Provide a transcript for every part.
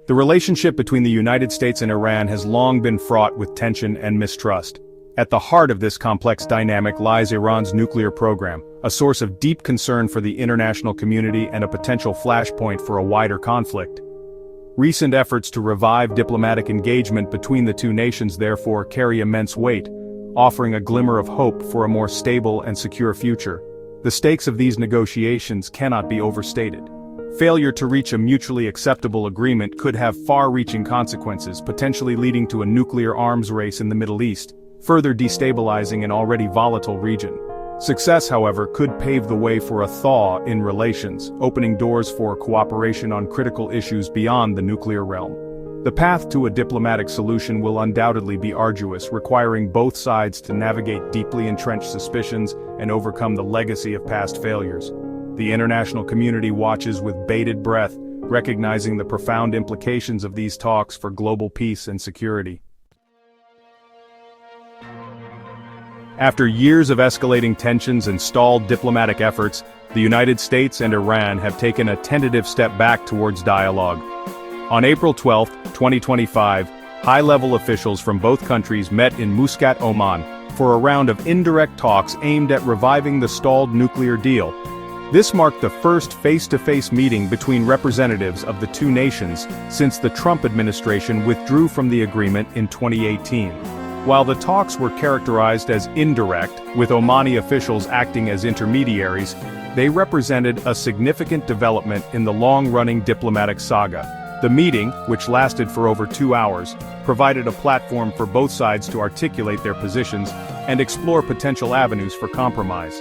The relationship between the United States and Iran has long been fraught with tension and mistrust. At the heart of this complex dynamic lies Iran's nuclear program, a source of deep concern for the international community and a potential flashpoint for a wider conflict. Recent efforts to revive diplomatic engagement between the two nations therefore carry immense weight, offering a glimmer of hope for a more stable and secure future. The stakes of these negotiations cannot be overstated. Failure to reach a mutually acceptable agreement could have far-reaching consequences, potentially leading to a nuclear arms race in the Middle East, further destabilizing an already volatile region. Success, however, could pave the way for a thaw in relations, opening doors for cooperation on critical issues beyond the nuclear realm. The path to a diplomatic solution will undoubtedly be arduous, requiring both sides to navigate deeply entrenched suspicions and overcome the legacy of past failures. The international community watches with bated breath, recognizing the profound implications of these talks for global peace and security. After years of escalating tensions and stalled diplomatic efforts, the United States and Iran have taken a tentative step back towards dialogue. On April 12, 2025, high-level officials from both countries met in Muscat, Oman, for a round of indirect talks aimed at reviving the stalled nuclear deal. This marked the first face-to-face meeting between representatives of the two nations since the Trump administration withdrew from the agreement in 2018. While the talks were characterized as indirect, with Omani officials acting as intermediaries, they represented a significant development in the long-running diplomatic saga. The meeting, which lasted for over 2 hours, provided a platform for both sides to articulate their positions and explore potential avenues for compromise.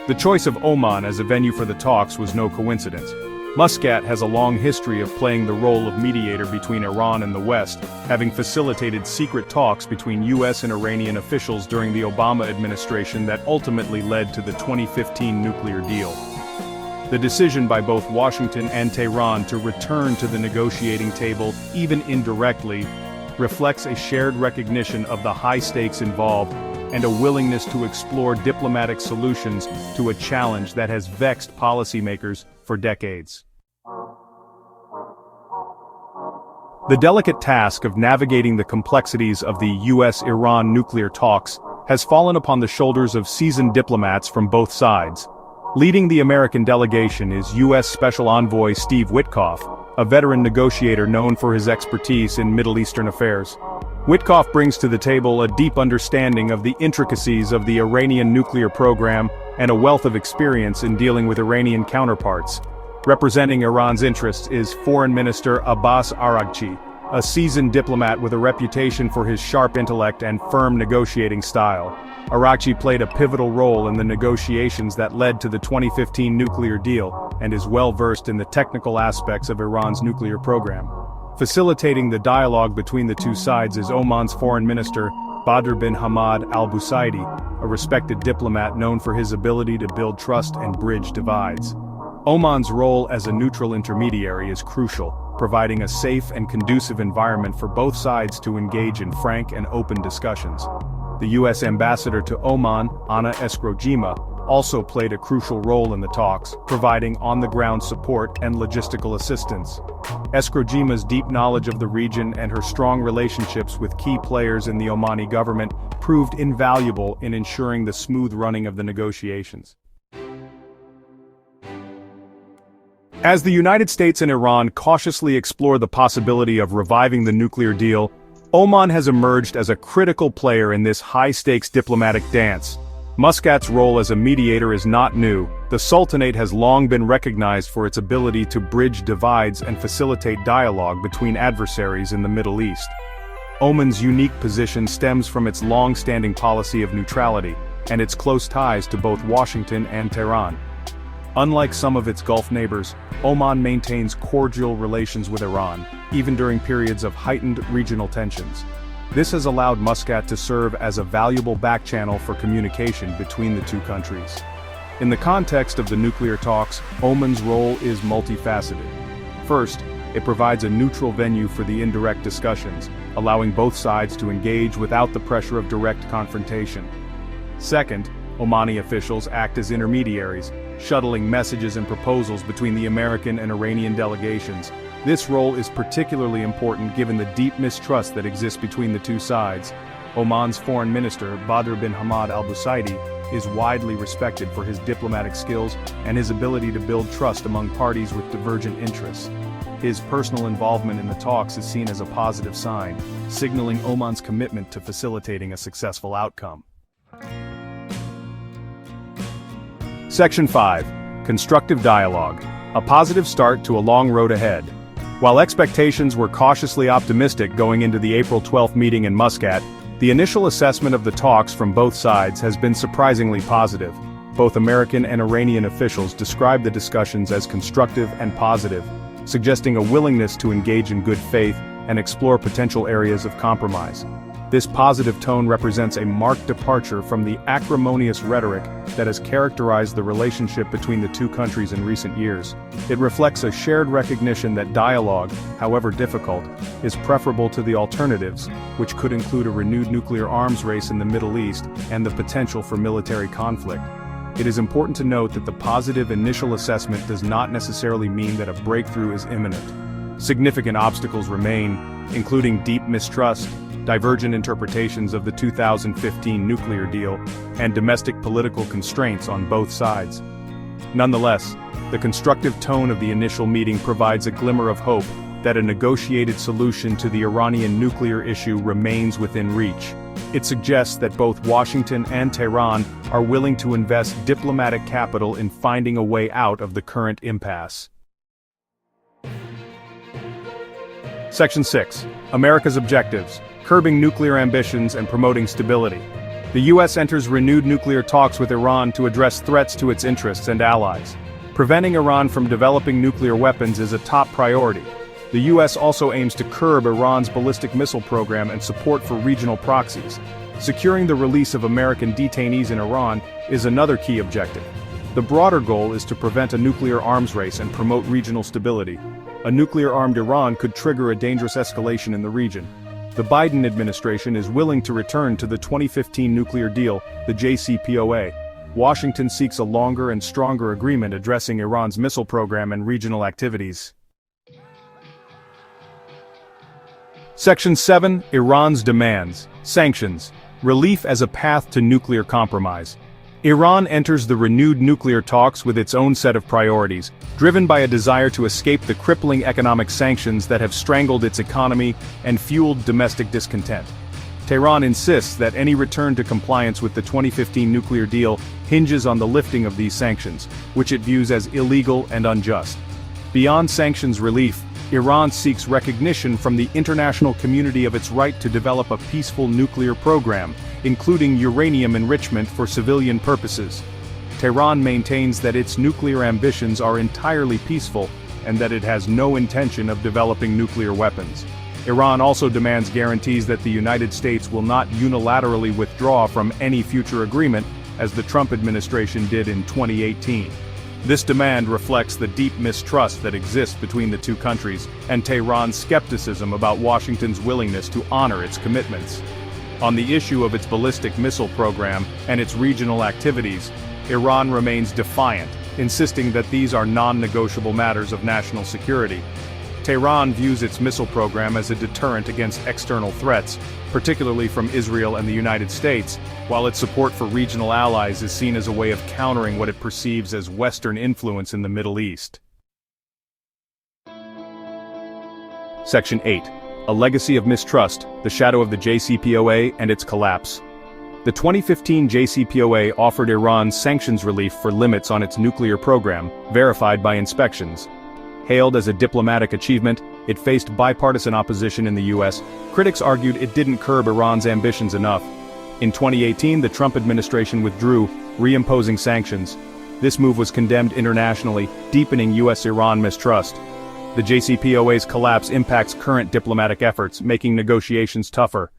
The choice of Oman as a venue for the talks was no coincidence. Muscat has a long history of playing the role of mediator between Iran and the West, having facilitated secret talks between U.S. and Iranian officials during the Obama administration that ultimately led to the 2015 nuclear deal. The decision by both Washington and Tehran to return to the negotiating table, even indirectly, reflects a shared recognition of the high stakes involved and a willingness to explore diplomatic solutions to a challenge that has vexed policymakers for decades. The delicate task of navigating the complexities of the U.S. Iran nuclear talks has fallen upon the shoulders of seasoned diplomats from both sides. Leading the American delegation is U.S. Special Envoy Steve Witkoff, a veteran negotiator known for his expertise in Middle Eastern affairs. Witkoff brings to the table a deep understanding of the intricacies of the Iranian nuclear program and a wealth of experience in dealing with Iranian counterparts. Representing Iran's interests is Foreign Minister Abbas Araghchi, a seasoned diplomat with a reputation for his sharp intellect and firm negotiating style. Araghchi played a pivotal role in the negotiations that led to the 2015 nuclear deal and is well versed in the technical aspects of Iran's nuclear program. Facilitating the dialogue between the two sides is Oman's Foreign Minister, Badr bin Hamad al-Busaidi, a respected diplomat known for his ability to build trust and bridge divides. Oman's role as a neutral intermediary is crucial, providing a safe and conducive environment for both sides to engage in frank and open discussions. The U.S. Ambassador to Oman, Ana Eskrojima, also played a crucial role in the talks, providing on-the-ground support and logistical assistance. Eskrojima's deep knowledge of the region and her strong relationships with key players in the Omani government proved invaluable in ensuring the smooth running of the negotiations. As the United States and Iran cautiously explore the possibility of reviving the nuclear deal, Oman has emerged as a critical player in this high-stakes diplomatic dance. Muscat's role as a mediator is not new. The Sultanate has long been recognized for its ability to bridge divides and facilitate dialogue between adversaries in the Middle East. Oman's unique position stems from its long-standing policy of neutrality and its close ties to both Washington and Tehran. Unlike some of its Gulf neighbors, Oman maintains cordial relations with Iran, even during periods of heightened regional tensions. This has allowed Muscat to serve as a valuable back-channel for communication between the two countries. In the context of the nuclear talks, Oman's role is multifaceted. First, it provides a neutral venue for the indirect discussions, allowing both sides to engage without the pressure of direct confrontation. Second, Omani officials act as intermediaries, shuttling messages and proposals between the American and Iranian delegations. This role is particularly important given the deep mistrust that exists between the two sides. Oman's foreign minister, Badr bin Hamad al-Busaidi, is widely respected for his diplomatic skills and his ability to build trust among parties with divergent interests. His personal involvement in the talks is seen as a positive sign, signaling Oman's commitment to facilitating a successful outcome. Section 5. Constructive Dialogue. A positive start to a long road ahead. While expectations were cautiously optimistic going into the April 12 meeting in Muscat, the initial assessment of the talks from both sides has been surprisingly positive. Both American and Iranian officials described the discussions as constructive and positive, suggesting a willingness to engage in good faith and explore potential areas of compromise. This positive tone represents a marked departure from the acrimonious rhetoric that has characterized the relationship between the two countries in recent years. It reflects a shared recognition that dialogue, however difficult, is preferable to the alternatives, which could include a renewed nuclear arms race in the Middle East and the potential for military conflict. It is important to note that the positive initial assessment does not necessarily mean that a breakthrough is imminent. Significant obstacles remain, including deep mistrust, divergent interpretations of the 2015 nuclear deal, and domestic political constraints on both sides. Nonetheless, the constructive tone of the initial meeting provides a glimmer of hope that a negotiated solution to the Iranian nuclear issue remains within reach. It suggests that both Washington and Tehran are willing to invest diplomatic capital in finding a way out of the current impasse. Section 6. America's Objectives. Curbing nuclear ambitions and promoting stability. The U.S. enters renewed nuclear talks with Iran to address threats to its interests and allies. Preventing Iran from developing nuclear weapons is a top priority. The U.S. also aims to curb Iran's ballistic missile program and support for regional proxies. Securing the release of American detainees in Iran is another key objective. The broader goal is to prevent a nuclear arms race and promote regional stability. A nuclear-armed Iran could trigger a dangerous escalation in the region. The Biden administration is willing to return to the 2015 nuclear deal, the JCPOA. Washington seeks a longer and stronger agreement addressing Iran's missile program and regional activities. Section 7. Iran's Demands. Sanctions. Relief as a path to nuclear compromise. Iran enters the renewed nuclear talks with its own set of priorities, driven by a desire to escape the crippling economic sanctions that have strangled its economy and fueled domestic discontent. Tehran insists that any return to compliance with the 2015 nuclear deal hinges on the lifting of these sanctions, which it views as illegal and unjust. Beyond sanctions relief, Iran seeks recognition from the international community of its right to develop a peaceful nuclear program, including uranium enrichment for civilian purposes. Tehran maintains that its nuclear ambitions are entirely peaceful and that it has no intention of developing nuclear weapons. Iran also demands guarantees that the United States will not unilaterally withdraw from any future agreement, as the Trump administration did in 2018. This demand reflects the deep mistrust that exists between the two countries and Tehran's skepticism about Washington's willingness to honor its commitments. On the issue of its ballistic missile program and its regional activities, Iran remains defiant, insisting that these are non-negotiable matters of national security. Tehran views its missile program as a deterrent against external threats, particularly from Israel and the United States, while its support for regional allies is seen as a way of countering what it perceives as Western influence in the Middle East. Section 8. A Legacy of Mistrust, the Shadow of the JCPOA and its Collapse. The 2015 JCPOA offered Iran sanctions relief for limits on its nuclear program, verified by inspections. Hailed as a diplomatic achievement, it faced bipartisan opposition in the U.S. Critics argued it didn't curb Iran's ambitions enough. In 2018, the Trump administration withdrew, reimposing sanctions. This move was condemned internationally, deepening U.S. Iran mistrust. The JCPOA's collapse impacts current diplomatic efforts, making negotiations tougher.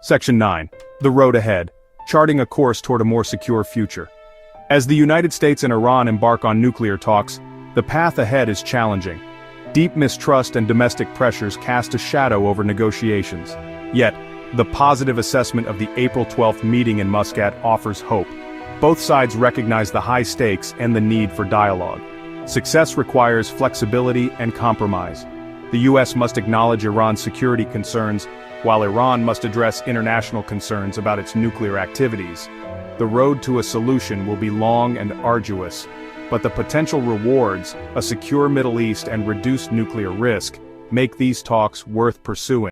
Section 9. The Road Ahead. Charting a course toward a more secure future. As the United States and Iran embark on nuclear talks, the path ahead is challenging. Deep mistrust and domestic pressures cast a shadow over negotiations. Yet, the positive assessment of the April 12 meeting in Muscat offers hope. Both sides recognize the high stakes and the need for dialogue. Success requires flexibility and compromise. The U.S. must acknowledge Iran's security concerns, while Iran must address international concerns about its nuclear activities. The road to a solution will be long and arduous, but the potential rewards, a secure Middle East and reduced nuclear risk, make these talks worth pursuing.